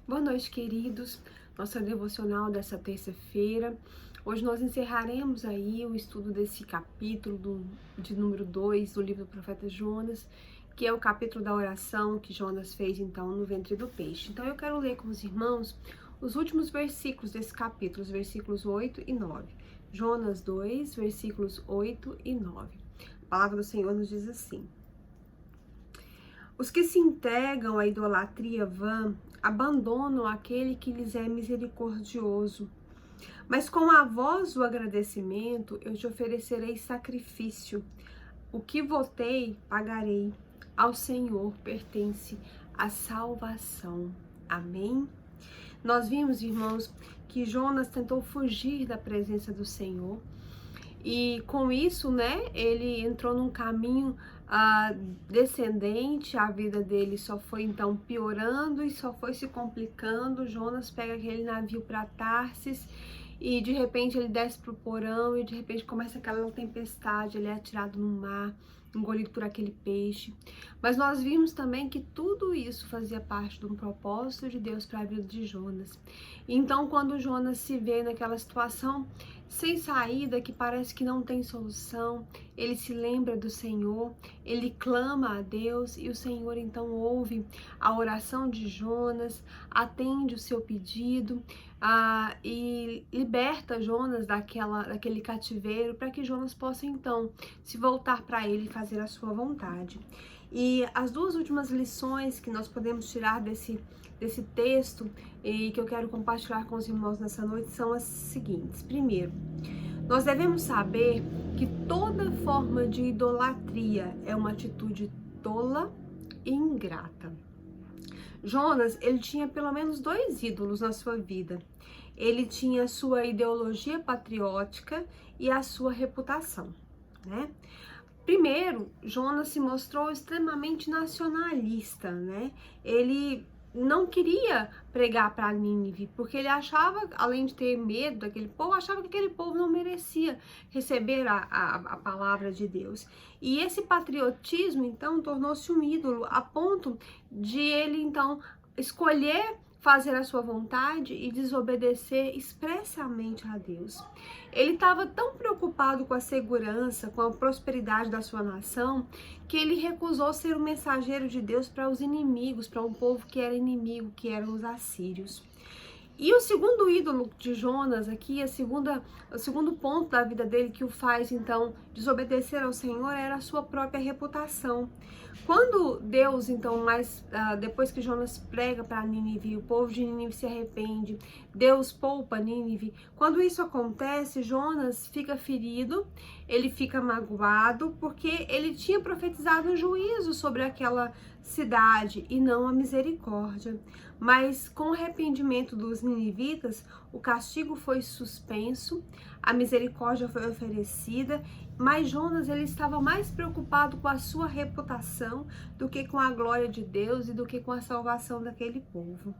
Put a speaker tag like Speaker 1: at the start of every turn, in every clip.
Speaker 1: Boa noite, queridos. Nossa devocional dessa terça-feira. Hoje nós encerraremos aí o estudo desse capítulo de número 2 do livro do profeta Jonas, que é o capítulo da oração que Jonas fez então no ventre do peixe. Então eu quero ler com os irmãos os últimos versículos desse capítulo, os versículos 8 e 9. Jonas 2, versículos 8 e 9. A palavra do Senhor nos diz assim: os que se entregam à idolatria vã abandonam aquele que lhes é misericordioso. Mas com a voz do agradecimento eu te oferecerei sacrifício. O que votei, pagarei. Ao Senhor pertence a salvação. Amém? Nós vimos, irmãos, que Jonas tentou fugir da presença do Senhor. E com isso, ele entrou num caminho descendente, a vida dele só foi então piorando e só foi se complicando. Jonas pega aquele navio para Tarsis e de repente ele desce pro porão e de repente começa aquela tempestade, ele é atirado no mar, engolido por aquele peixe. Mas nós vimos também que tudo isso fazia parte de um propósito de Deus para a vida de Jonas. Então, quando Jonas se vê naquela situação sem saída, que parece que não tem solução, ele se lembra do Senhor, ele clama a Deus e o Senhor então ouve a oração de Jonas, atende o seu pedido e liberta Jonas daquele cativeiro para que Jonas possa então se voltar para ele e fazer a sua vontade. E as duas últimas lições que nós podemos tirar desse texto e que eu quero compartilhar com os irmãos nessa noite são as seguintes. Primeiro, nós devemos saber que toda forma de idolatria é uma atitude tola e ingrata. Jonas, ele tinha pelo menos 2 ídolos na sua vida. Ele tinha a sua ideologia patriótica e a sua reputação, né? Primeiro, Jonas se mostrou extremamente nacionalista, né? Ele não queria pregar para Nínive, porque ele achava, além de ter medo daquele povo, achava que aquele povo não merecia receber a palavra de Deus. E esse patriotismo, então, tornou-se um ídolo, a ponto de ele, então, escolher fazer a sua vontade e desobedecer expressamente a Deus. Ele estava tão preocupado com a segurança, com a prosperidade da sua nação, que ele recusou ser o mensageiro de Deus para os inimigos, para um povo que era inimigo, que eram os assírios. E o segundo ídolo de Jonas aqui, o segundo ponto da vida dele que o faz, então, desobedecer ao Senhor era a sua própria reputação. Quando Deus, então, depois que Jonas prega para Nínive, o povo de Nínive se arrepende, Deus poupa Nínive. Quando isso acontece, Jonas fica ferido, ele fica magoado, porque ele tinha profetizado um juízo sobre aquela cidade e não a misericórdia. Mas com o arrependimento dos ninivitas, o castigo foi suspenso, a misericórdia foi oferecida, mas Jonas ele estava mais preocupado com a sua reputação do que com a glória de Deus e do que com a salvação daquele povo.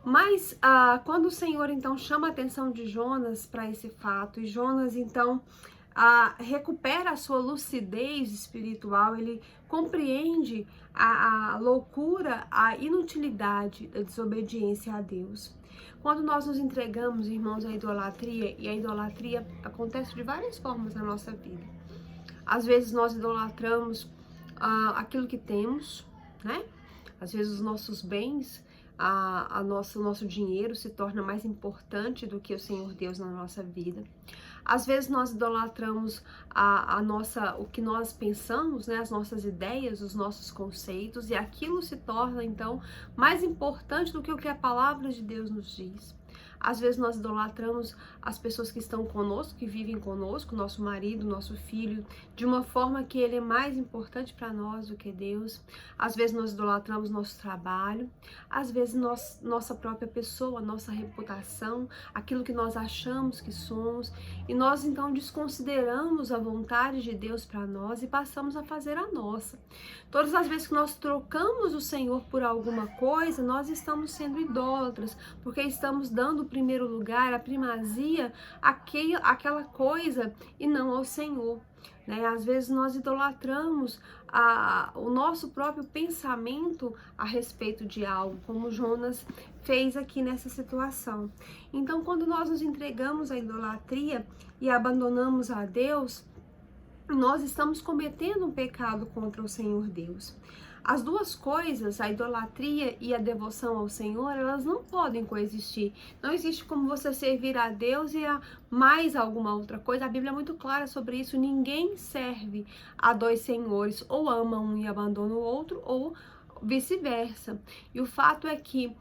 Speaker 1: Mas quando o Senhor então chama a atenção de Jonas para esse fato, e Jonas então recupera a sua lucidez espiritual, ele compreende a loucura, a inutilidade da desobediência a Deus. Quando nós nos entregamos, irmãos, à idolatria, e a idolatria acontece de várias formas na nossa vida. Às vezes nós idolatramos aquilo que temos, né? Às vezes os nossos bens, o nosso dinheiro se torna mais importante do que o Senhor Deus na nossa vida. Às vezes nós idolatramos o que nós pensamos, né, as nossas ideias, os nossos conceitos, e aquilo se torna então mais importante do que o que a palavra de Deus nos diz. Às vezes nós idolatramos as pessoas que estão conosco, que vivem conosco, nosso marido, nosso filho, de uma forma que ele é mais importante para nós do que Deus. Às vezes nós idolatramos nosso trabalho, às vezes nossa própria pessoa, nossa reputação, aquilo que nós achamos que somos, e nós então desconsideramos a vontade de Deus para nós e passamos a fazer a nossa. Todas as vezes que nós trocamos o Senhor por alguma coisa, nós estamos sendo idólatras, porque estamos dando o primeiro lugar, a primazia, àquela coisa e não ao Senhor. né? Às vezes nós idolatramos o nosso próprio pensamento a respeito de algo, como Jonas fez aqui nessa situação. Então, quando nós nos entregamos à idolatria e abandonamos a Deus, nós estamos cometendo um pecado contra o Senhor Deus. As duas coisas, a idolatria e a devoção ao Senhor, elas não podem coexistir. Não existe como você servir a Deus e a mais alguma outra coisa. A Bíblia é muito clara sobre isso. Ninguém serve a dois senhores, ou ama um e abandona o outro, ou vice-versa. E o fato é que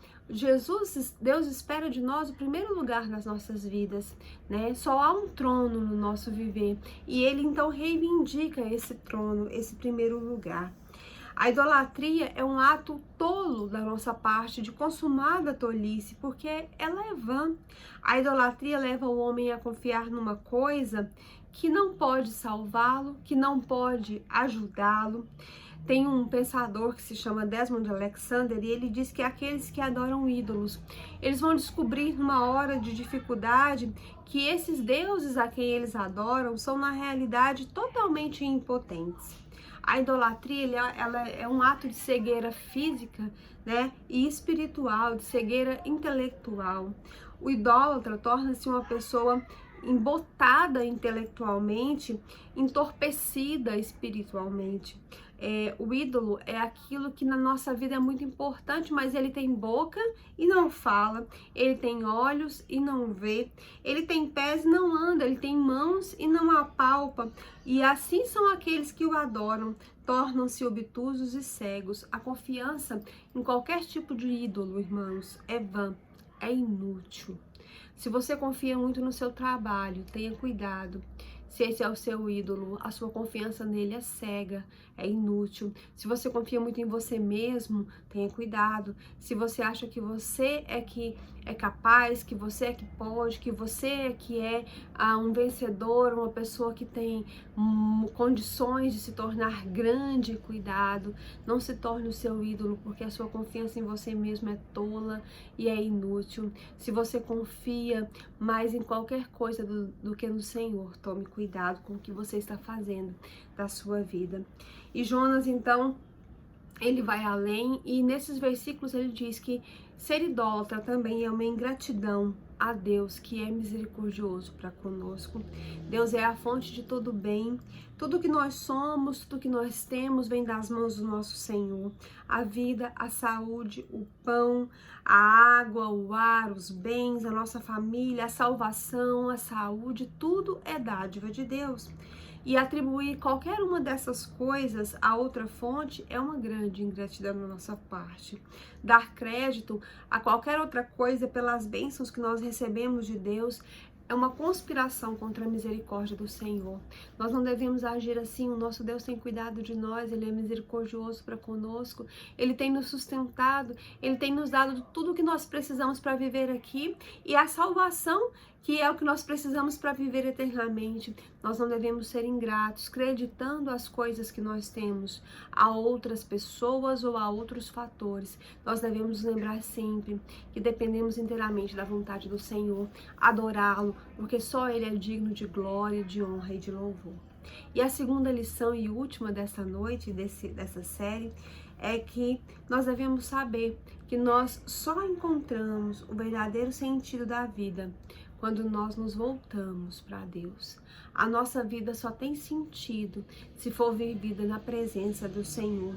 Speaker 1: Deus espera de nós o primeiro lugar nas nossas vidas, né? Só há um trono no nosso viver e Ele então reivindica esse trono, esse primeiro lugar. A idolatria é um ato tolo da nossa parte, de consumada tolice, porque ela é vã. A idolatria leva o homem a confiar numa coisa que não pode salvá-lo, que não pode ajudá-lo. Tem um pensador que se chama Desmond Alexander e ele diz que aqueles que adoram ídolos, eles vão descobrir numa hora de dificuldade que esses deuses a quem eles adoram são na realidade totalmente impotentes. A idolatria ela é um ato de cegueira física, né, e espiritual, de cegueira intelectual. O idólatra torna-se uma pessoa embotada intelectualmente, entorpecida espiritualmente. O ídolo é aquilo que na nossa vida é muito importante, mas ele tem boca e não fala, ele tem olhos e não vê, ele tem pés e não anda, ele tem mãos e não apalpa, e assim são aqueles que o adoram, tornam-se obtusos e cegos. A confiança em qualquer tipo de ídolo, irmãos, é vã, é inútil. Se você confia muito no seu trabalho, tenha cuidado. Se esse é o seu ídolo, a sua confiança nele é cega, é inútil. Se você confia muito em você mesmo, tenha cuidado. Se você acha que você é que é capaz, que você é que pode, que você é que é um vencedor, uma pessoa que tem condições de se tornar grande, cuidado. Não se torne o seu ídolo, porque a sua confiança em você mesmo é tola e é inútil. Se você confia mais em qualquer coisa do que no Senhor, tome cuidado com o que você está fazendo da sua vida. E Jonas, então, ele vai além e nesses versículos ele diz que ser idólatra também é uma ingratidão a Deus, que é misericordioso para conosco. Deus é a fonte de todo bem. Tudo que nós somos, tudo que nós temos vem das mãos do nosso Senhor. A vida, a saúde, o pão, a água, o ar, os bens, a nossa família, a salvação, a saúde, tudo é dádiva de Deus. E atribuir qualquer uma dessas coisas a outra fonte é uma grande ingratidão da nossa parte. Dar crédito a qualquer outra coisa pelas bênçãos que nós recebemos de Deus é uma conspiração contra a misericórdia do Senhor. Nós não devemos agir assim. O nosso Deus tem cuidado de nós, Ele é misericordioso para conosco, Ele tem nos sustentado, Ele tem nos dado tudo o que nós precisamos para viver aqui e a salvação, que é o que nós precisamos para viver eternamente. Nós não devemos ser ingratos, acreditando as coisas que nós temos a outras pessoas ou a outros fatores. Nós devemos lembrar sempre que dependemos inteiramente da vontade do Senhor, adorá-lo, porque só Ele é digno de glória, de honra e de louvor. E a segunda lição e última dessa noite, dessa série, é que nós devemos saber que nós só encontramos o verdadeiro sentido da vida quando nós nos voltamos para Deus. A nossa vida só tem sentido se for vivida na presença do Senhor.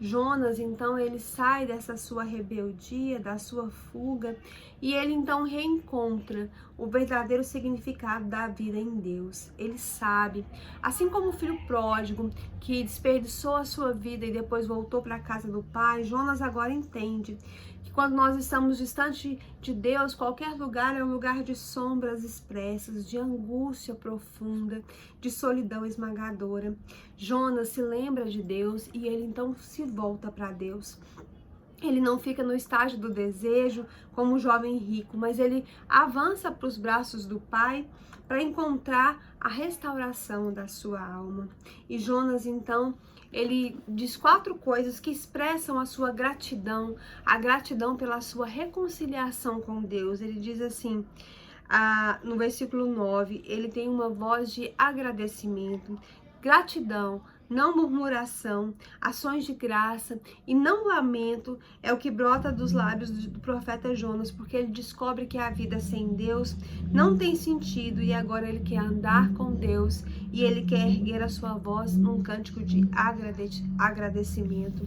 Speaker 1: Jonas, então, ele sai dessa sua rebeldia, da sua fuga, e ele então reencontra o verdadeiro significado da vida em Deus. Ele sabe, assim como o filho pródigo que desperdiçou a sua vida e depois voltou para a casa do pai, Jonas agora entende que quando nós estamos distante de Deus, qualquer lugar é um lugar de sombras expressas, de angústia profunda, de solidão esmagadora. Jonas se lembra de Deus e ele então se volta para Deus. Ele não fica no estágio do desejo como um jovem rico, mas ele avança para os braços do Pai para encontrar a restauração da sua alma. E Jonas, então, ele diz 4 coisas que expressam a sua gratidão, a gratidão pela sua reconciliação com Deus. Ele diz assim, no versículo 9, ele tem uma voz de agradecimento. Gratidão, não murmuração, ações de graça e não lamento é o que brota dos lábios do profeta Jonas, porque ele descobre que a vida sem Deus não tem sentido e agora ele quer andar com Deus e ele quer erguer a sua voz num cântico de agradecimento.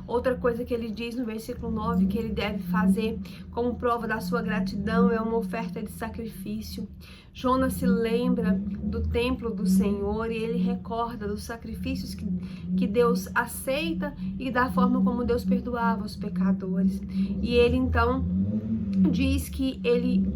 Speaker 1: Outra coisa que ele diz no versículo 9 que ele deve fazer como prova da sua gratidão é uma oferta de sacrifício. Jonas se lembra do templo do Senhor e ele recorda dos sacrifícios que Deus aceita e da forma como Deus perdoava os pecadores. E ele então diz que ele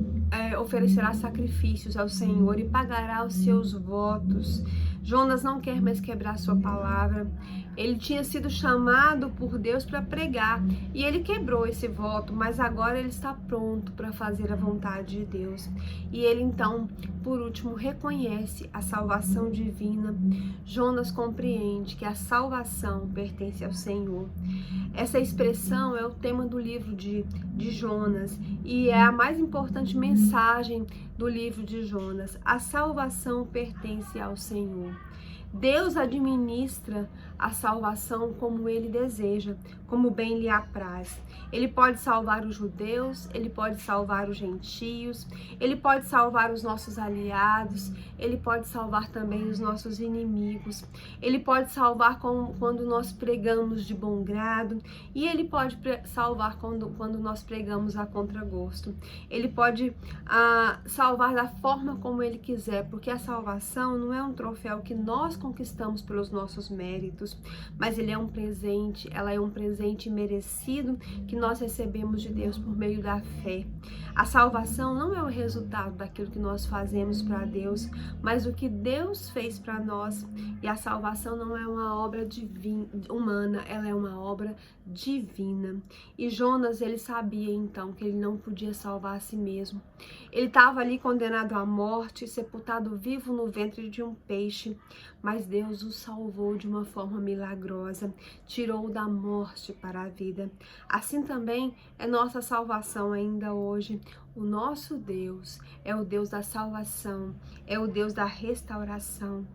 Speaker 1: oferecerá sacrifícios ao Senhor e pagará os seus votos. Jonas não quer mais quebrar sua palavra. Ele tinha sido chamado por Deus para pregar e ele quebrou esse voto, mas agora ele está pronto para fazer a vontade de Deus. E ele então, por último, reconhece a salvação divina. Jonas compreende que a salvação pertence ao Senhor. Essa expressão é o tema do livro de Jonas e é a mais importante mensagem do livro de Jonas. A salvação pertence ao Senhor. Deus administra a salvação como Ele deseja, como bem lhe apraz. Ele pode salvar os judeus, Ele pode salvar os gentios, Ele pode salvar os nossos aliados, Ele pode salvar também os nossos inimigos. Ele pode salvar quando nós pregamos de bom grado e Ele pode salvar quando nós pregamos a contragosto. Ele pode salvar da forma como Ele quiser, porque a salvação não é um troféu que nós conquistamos pelos nossos méritos, mas ele é um presente, ela é um presente merecido que nós recebemos de Deus por meio da fé. A salvação não é o resultado daquilo que nós fazemos para Deus, mas o que Deus fez para nós. E a salvação não é uma obra humana, ela é uma obra divina. E Jonas, ele sabia então que ele não podia salvar a si mesmo. Ele estava ali condenado à morte, sepultado vivo no ventre de um peixe, mas Deus o salvou de uma forma milagrosa, tirou da morte para a vida. Assim também é nossa salvação ainda hoje. O nosso Deus é o Deus da salvação, é o Deus da restauração.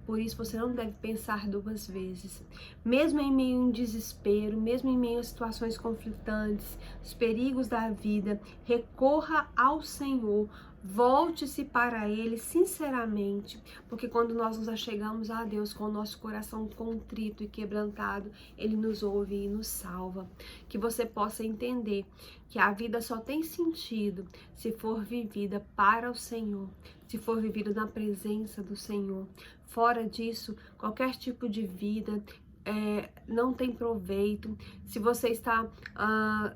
Speaker 1: Por isso você não deve pensar duas vezes. Mesmo em meio a um desespero, mesmo em meio a situações conflitantes, os perigos da vida, recorra ao Senhor. Volte-se para Ele sinceramente, porque quando nós nos achegamos a Deus com o nosso coração contrito e quebrantado, Ele nos ouve e nos salva. Que você possa entender que a vida só tem sentido se for vivida para o Senhor, se for vivida na presença do Senhor. Fora disso, qualquer tipo de vida não tem proveito. Se você está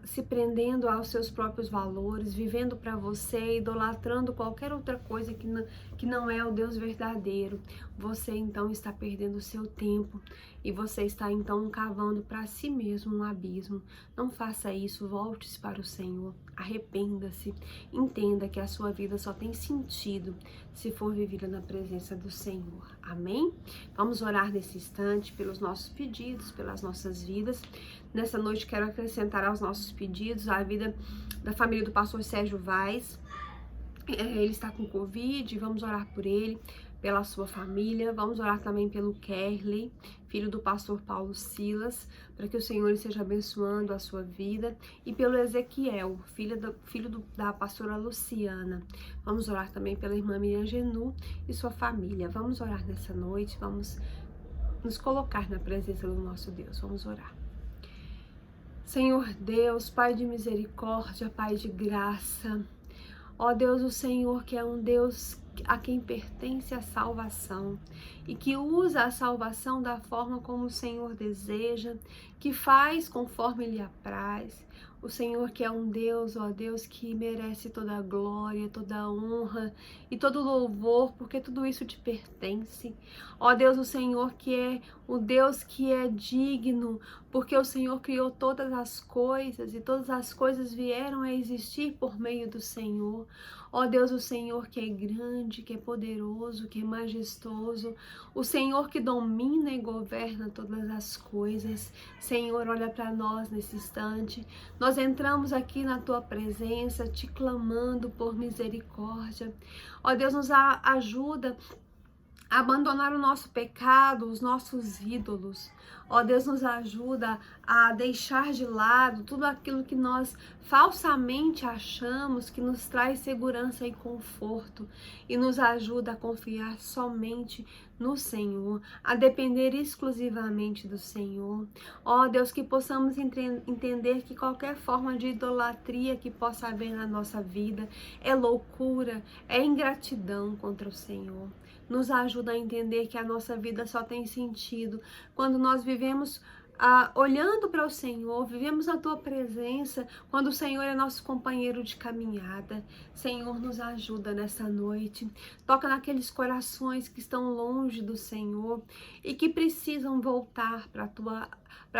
Speaker 1: se prendendo aos seus próprios valores, vivendo para você, idolatrando qualquer outra coisa que não é o Deus verdadeiro, você então está perdendo o seu tempo e você está então cavando para si mesmo um abismo. Não faça isso, volte-se para o Senhor, arrependa-se, entenda que a sua vida só tem sentido se for vivida na presença do Senhor. Amém? Vamos orar nesse instante pelos nossos pedidos, pelas nossas vidas. Nessa noite quero acrescentar aos nossos pedidos a vida da família do pastor Sérgio Vaz. Ele está com Covid, vamos orar por ele, pela sua família. Vamos orar também pelo Kerley, filho do pastor Paulo Silas, para que o Senhor esteja abençoando a sua vida, e pelo Ezequiel, filho da pastora Luciana. Vamos orar também pela irmã Miriam Genu e sua família. Vamos orar nessa noite, vamos nos colocar na presença do nosso Deus. Vamos orar. Senhor Deus, Pai de misericórdia, Pai de graça, ó Deus, o Senhor que é um Deus a quem pertence a salvação e que usa a salvação da forma como o Senhor deseja, que faz conforme lhe apraz. O Senhor que é um Deus, ó Deus, que merece toda a glória, toda a honra e todo o louvor, porque tudo isso te pertence. Ó Deus, o Senhor que é o Deus que é digno, porque o Senhor criou todas as coisas e todas as coisas vieram a existir por meio do Senhor. Ó Deus, o Senhor que é grande, que é poderoso, que é majestoso, o Senhor que domina e governa todas as coisas. Senhor, olha para nós nesse instante. Nós entramos aqui na Tua presença, te clamando por misericórdia. Ó Deus, nos ajuda abandonar o nosso pecado, os nossos ídolos. Ó Deus, nos ajuda a deixar de lado tudo aquilo que nós falsamente achamos que nos traz segurança e conforto e nos ajuda a confiar somente no Senhor, a depender exclusivamente do Senhor. Ó Deus, que possamos entender que qualquer forma de idolatria que possa haver na nossa vida é loucura, é ingratidão contra o Senhor. Nos ajuda a entender que a nossa vida só tem sentido quando nós vivemos olhando para o Senhor, vivemos na Tua presença, quando o Senhor é nosso companheiro de caminhada. Senhor, nos ajuda nessa noite. Toca naqueles corações que estão longe do Senhor e que precisam voltar para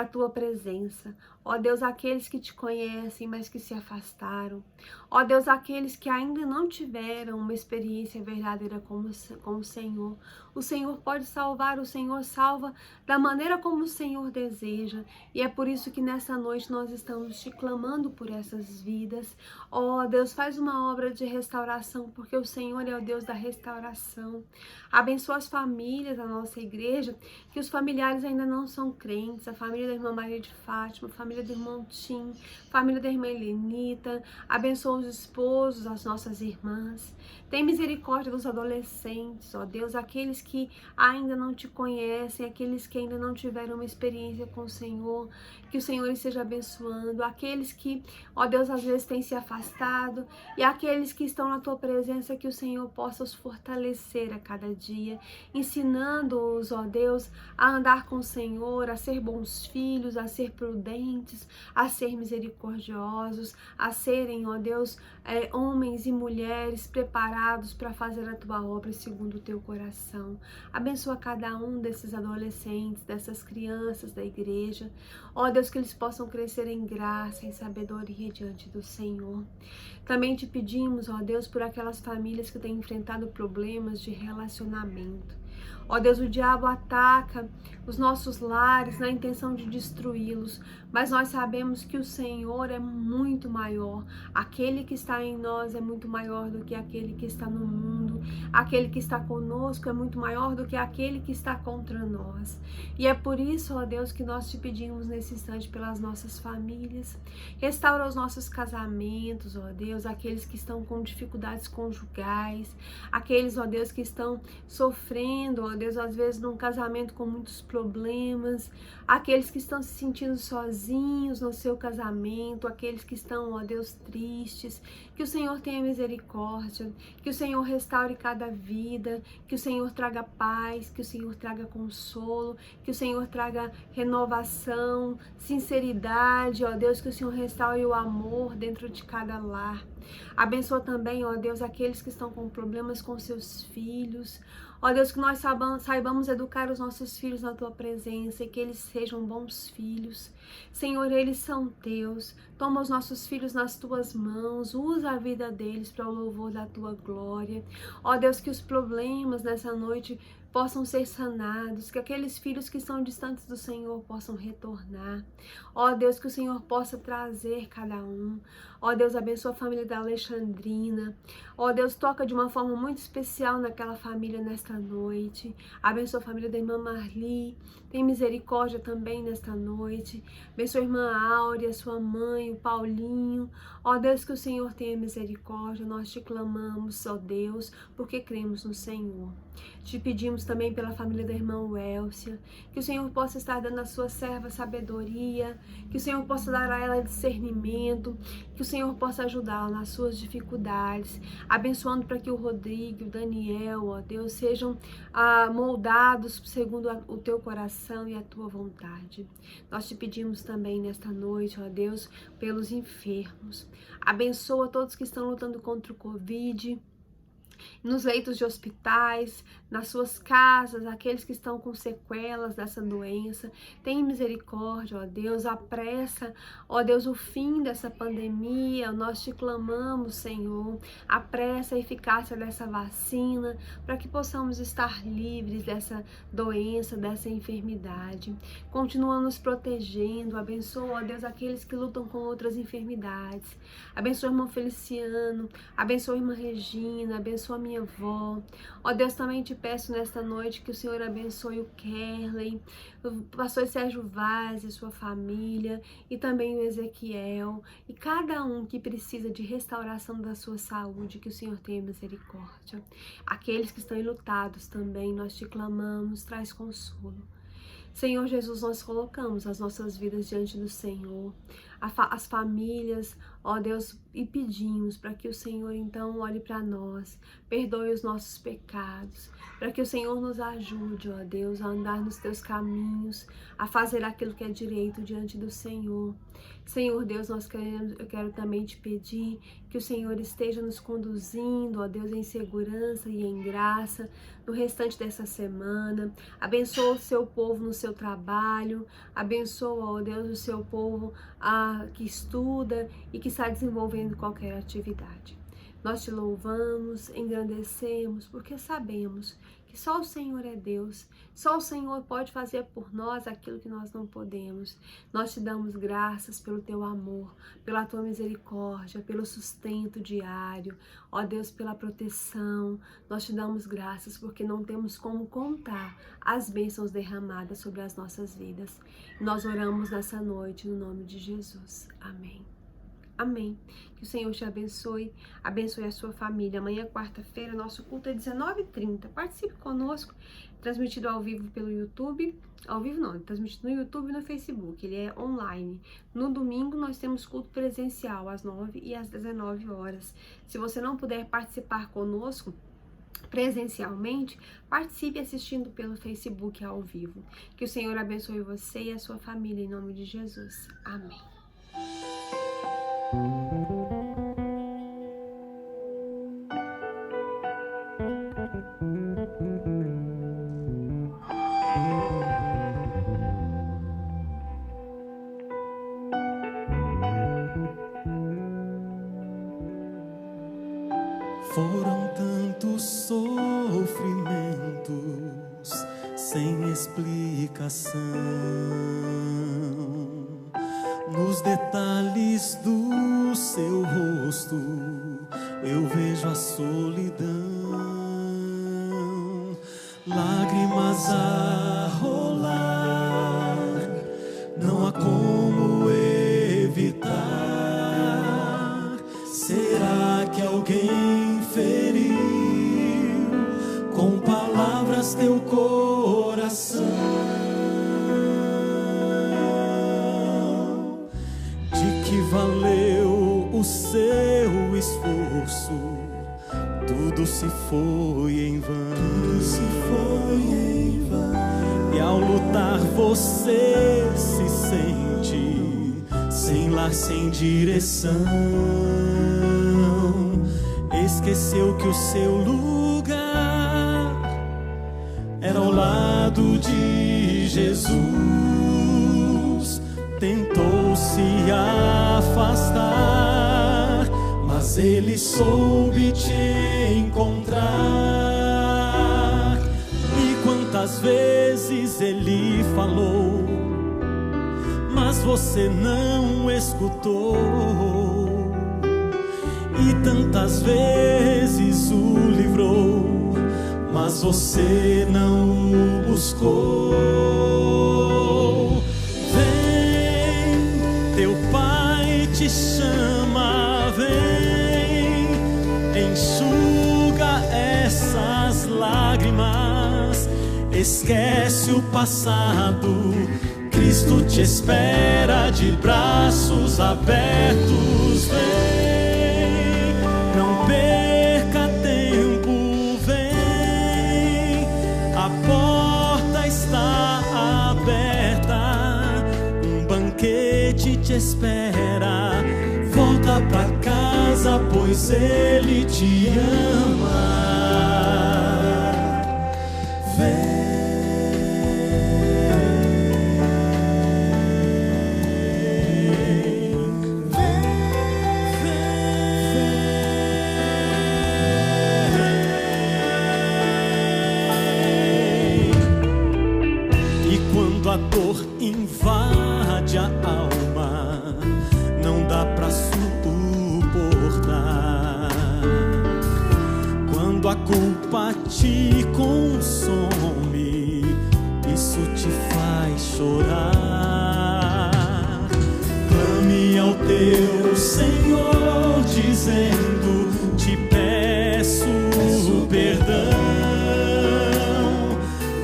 Speaker 1: a Tua presença. Ó Deus, aqueles que Te conhecem, mas que se afastaram. Ó Deus, aqueles que ainda não tiveram uma experiência verdadeira com o Senhor. O Senhor pode salvar, o Senhor salva da maneira como o Senhor deseja. E é por isso que nessa noite nós estamos Te clamando por essas vidas. Ó Deus, faz uma obra de restauração, porque o Senhor é o Deus da restauração. Abençoa as famílias da nossa igreja, que os familiares ainda não são crentes, a família da irmã Maria de Fátima, a família do irmão Tim, família da irmã Helenita. Abençoa os esposos, as nossas irmãs. Tem misericórdia dos adolescentes, ó Deus, aqueles que ainda não Te conhecem, aqueles que ainda não tiveram uma experiência com o Senhor, que o Senhor esteja abençoando, aqueles que, ó Deus, às vezes têm se afastado, e aqueles que estão na Tua presença, que o Senhor possa os fortalecer a cada dia, ensinando-os, ó Deus, a andar com o Senhor, a ser bons filhos, a ser prudentes, a ser misericordiosos, a serem, ó Deus, homens e mulheres preparados para fazer a Tua obra segundo o Teu coração. Abençoa cada um desses adolescentes, dessas crianças da igreja. Ó Deus, que eles possam crescer em graça, em sabedoria diante do Senhor. Também Te pedimos, ó Deus, por aquelas famílias que têm enfrentado problemas de relacionamento. Ó Deus, o diabo ataca os nossos lares na intenção de destruí-los, mas nós sabemos que o Senhor é muito maior. Aquele que está em nós é muito maior do que aquele que está no mundo. Aquele que está conosco é muito maior do que aquele que está contra nós. E é por isso, ó Deus, que nós Te pedimos nesse instante pelas nossas famílias. Restaura os nossos casamentos, ó Deus, aqueles que estão com dificuldades conjugais, aqueles, ó Deus, que estão sofrendo, ó Deus, às vezes num casamento com muitos problemas, aqueles que estão se sentindo sozinhos no seu casamento, aqueles que estão, ó Deus, tristes, que o Senhor tenha misericórdia, que o Senhor restaure cada vida, que o Senhor traga paz, que o Senhor traga consolo, que o Senhor traga renovação, sinceridade, ó Deus, que o Senhor restaure o amor dentro de cada lar. Abençoa também, ó Deus, aqueles que estão com problemas com seus filhos. Ó Deus, que nós saibamos educar os nossos filhos na Tua presença e que eles sejam bons filhos. Senhor, eles são Teus. Toma os nossos filhos nas Tuas mãos, usa a vida deles para o louvor da Tua glória. Ó Deus, que os problemas nessa noite possam ser sanados, que aqueles filhos que estão distantes do Senhor possam retornar. Ó Deus, que o Senhor possa trazer cada um. Ó Deus, abençoa a família da Alexandrina. Ó Deus, toca de uma forma muito especial naquela família nesta noite. Abençoa a família da irmã Marli. Tem misericórdia também nesta noite. Abençoa a irmã Áurea, sua mãe, o Paulinho. Ó Deus, que o Senhor tenha misericórdia. Nós Te clamamos, ó Deus, porque cremos no Senhor. Te pedimos também pela família da irmã Wélcia, que o Senhor possa estar dando à sua serva sabedoria, que o Senhor possa dar a ela discernimento, que o Senhor possa ajudá-la nas suas dificuldades, abençoando para que o Rodrigo, o Daniel, ó Deus, sejam moldados segundo o Teu coração e a Tua vontade. Nós Te pedimos também nesta noite, ó Deus, pelos enfermos. Abençoa todos que estão lutando contra o Covid, nos leitos de hospitais, nas suas casas, aqueles que estão com sequelas dessa doença. Tem misericórdia, ó Deus, apressa, ó Deus, o fim dessa pandemia. Nós Te clamamos, Senhor, apressa a eficácia dessa vacina, para que possamos estar livres dessa doença, dessa enfermidade. Continua nos protegendo, abençoa, ó Deus, aqueles que lutam com outras enfermidades. Abençoa o irmão Feliciano, abençoa a irmã Regina, abençoa abençoa minha avó. Ó Deus, também te peço nesta noite que o Senhor abençoe o Kerley, o pastor Sérgio Vaz e sua família, e também o Ezequiel, e cada um que precisa de restauração da sua saúde, que o Senhor tenha misericórdia. Aqueles que estão enlutados também, nós te clamamos, traz consolo. Senhor Jesus, nós colocamos as nossas vidas diante do Senhor, as famílias, ó Deus, e pedimos para que o Senhor então olhe para nós, perdoe os nossos pecados, para que o Senhor nos ajude, ó Deus, a andar nos teus caminhos, a fazer aquilo que é direito diante do Senhor. Senhor Deus, eu quero também te pedir que o Senhor esteja nos conduzindo, ó Deus, em segurança e em graça no restante dessa semana. Abençoa o seu povo no seu trabalho, abençoa, ó Deus, o seu povo que estuda e que está desenvolvendo qualquer atividade. Nós te louvamos, engrandecemos, porque sabemos que só o Senhor é Deus, só o Senhor pode fazer por nós aquilo que nós não podemos. Nós te damos graças pelo teu amor, pela tua misericórdia, pelo sustento diário, ó Deus, pela proteção. Nós te damos graças porque não temos como contar as bênçãos derramadas sobre as nossas vidas. Nós oramos nessa noite no nome de Jesus. Amém. Amém. Que o Senhor te abençoe a sua família. Amanhã, quarta-feira, nosso culto é 19h30. Participe conosco, transmitido ao vivo pelo YouTube. Ao vivo não, transmitido no YouTube e no Facebook. Ele é online. No domingo, nós temos culto presencial às 9 e às 19 horas. Se você não puder participar conosco presencialmente, participe assistindo pelo Facebook ao vivo. Que o Senhor abençoe você e a sua família, em nome de Jesus. Amém.
Speaker 2: Foram tantos sofrimentos sem explicação, nos detalhes do seu rosto eu vejo a solidão, lágrimas a rolar, não há como evitar. Será que alguém feriu com palavras teu coração? De que valeu o seu esforço? Tudo se foi em vão. Tudo se foi em vão. E ao lutar você se sente sem lar, sem direção. Esqueceu que o seu lugar era ao lado de Jesus. Tentou se afastar, mas ele soube te encontrar. E quantas vezes ele falou, mas você não escutou. E tantas vezes o livrou, mas você não o buscou. Vem, teu pai te chama, vem, enxuga essas lágrimas, esquece o passado, Cristo te espera de braços abertos. Vem, não perca tempo, vem, a porta está aberta, um banquete te espera. Volta pra casa, pois ele te ama. Vem. A dor invade a alma, não dá pra suportar. Quando a culpa te consome, isso te faz chorar. Clame ao teu Senhor dizendo: te peço perdão.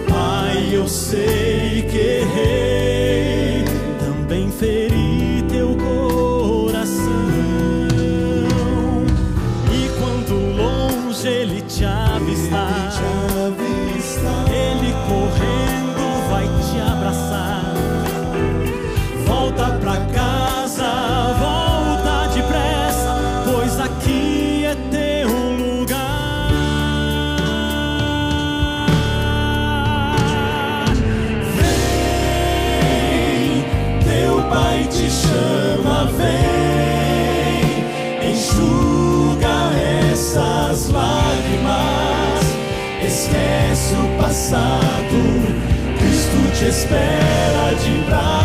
Speaker 2: Pai, eu sei que errei, também feri teu coração. E quando longe ele te avistar, ele correndo vai te abraçar. Volta pra casa, volta depressa, pois aqui é teu lugar. Vem, teu Pai te chama, vem, enxuga essas lágrimas, esquece o passado, Cristo te espera de braços